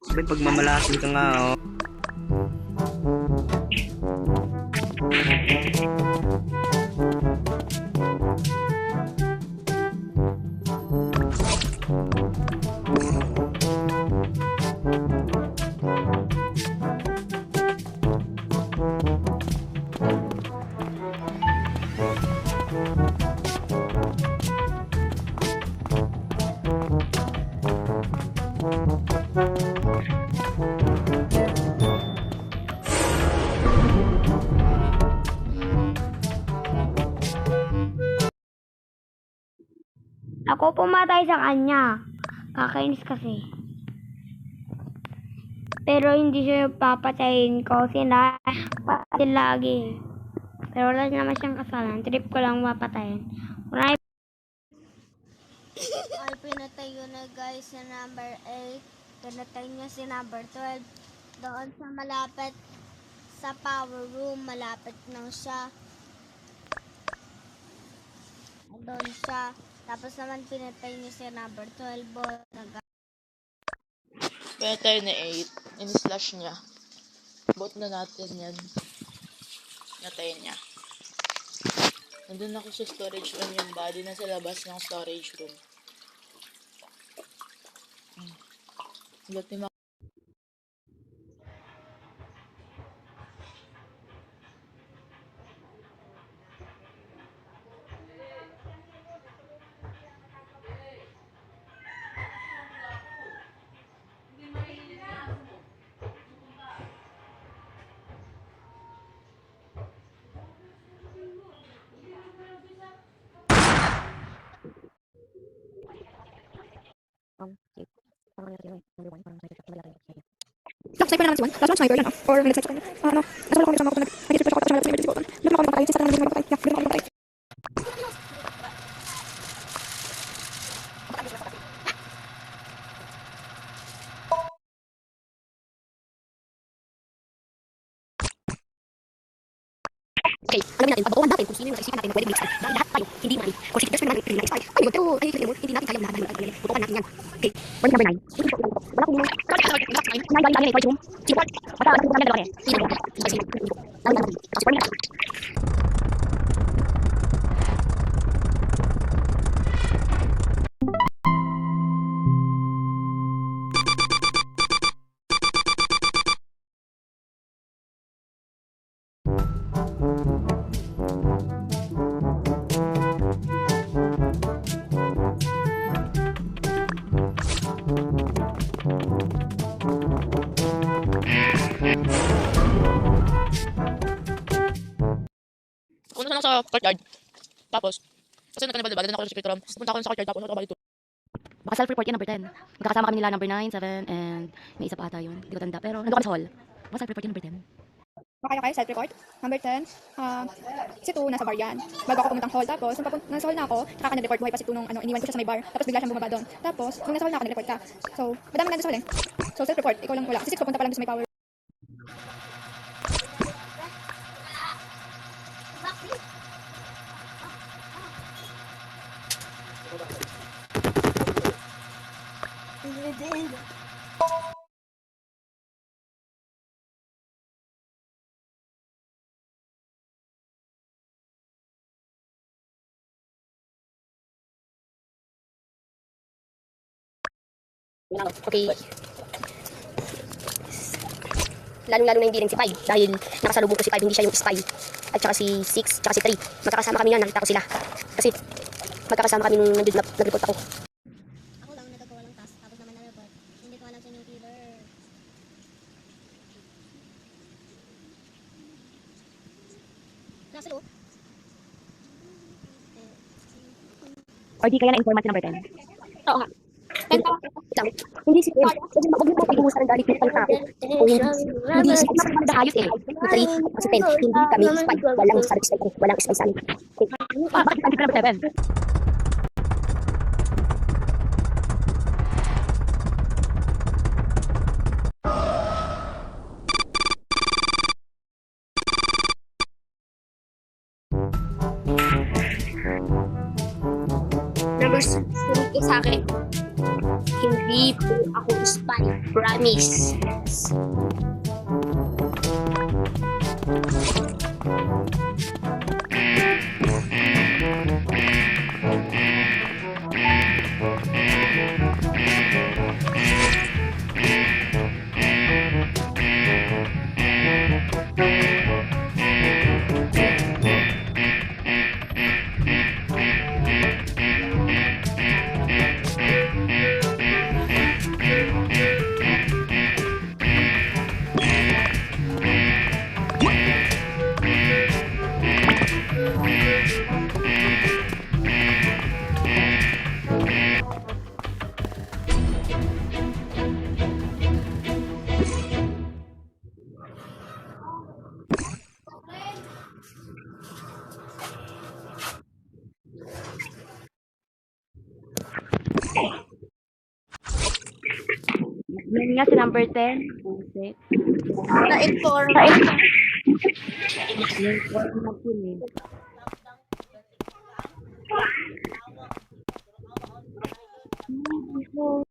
Sabi, pagmamalasin ka nga, oh. Ako pumatay sa kanya. Kakainis kasi. Pero hindi siya papatayin ko. Sinapatay lagi. Pero wala naman siyang kasalanan. Trip ko lang mapatayin. Ay, pinatay ko na guys sa number 8. Pinatay niya si number 12. Doon sa malapit sa power room. Malapit lang siya. Doon siya. Tapos naman pinatay niya si number 12. Pinatay na 8. In-slash niya. Bot na natin yan. Natay niya. Nandun ako sa storage room yung body na sa labas ng storage room. Ba't ni Sniper naman si Juan. Last one sniper yan ah. Or minutes sniper. Ano? Nasa wala ko kasama ko nag-refresh ako tapos may emergency button. Doon ako mapatay. Since natin hindi mapatay. Yeah, doon ako mapatay. Okay, alamin natin, pagbawalan natin kung sino yung naisipan natin na pwede mag-expire. Dahil lahat tayo, hindi marami. Kung si best friend natin, hindi na-expire. Ay, pero, hindi natin kaya lahat dahil putukan natin yan. Okay, point number 9. Wala kong nung... Nine bali na yung sino po? Basta, alam ko kami dalawa rin. Sino po? Sino? Kasi point na. Punta na lang sa courtyard. Tapos, kasi nagkanibal-dibal din ako sa secret room. Punta ako sa courtyard tapos nakabalik ito. Baka self-report yan, number 10. Magkakasama kami nila number 9, 7, and may isa pa ata yun. Hindi ko tanda. Pero nandun kami sa hall. Baka self-report yan, number 10. Okay, self-report. Number 10, si 2 nasa bar yan. Bago ako pumuntang hall. Tapos, nung nasa hall na ako, tsaka nag-report buhay pa si 2 nung iniwan ko siya sa may bar. Tapos bigla siyang bumaba doon. Tapos, nung nasa hall na ako, nag-report ka. So, madami nandun sa hall eh. So, self-report. Ikaw lang wala. Si 6 pupunta pa lang doon sa may power. Okay. Lalong-lalo na hindi rin si 5 dahil nakasalubong ko si 5, hindi siya yung spy. At saka si 6, tsaka si 3. Magkakasama kami yan, nakita ko sila. Kasi magkakasama kami nung nag-report ako. Ako lang nagagawa ng task. Tapos naman na-report. Hindi ko alam siya yung killer. Nasa loob. Or di kaya na-informant si number 10. Oo nga. Hindi si 10. Kasi huwag mo pag-imusa ng galit ng tao. O hindi si 10. Hindi ayos eh. Si 3, si 10. Hindi kami spy. Walang spy ko. Walang spy sa amin. Okay. Bakit hindi ka number 7? Numbers sa akin. Hindi po ako spy. Promise. Yan nga si number 10. Pusit. Na-inform. Yung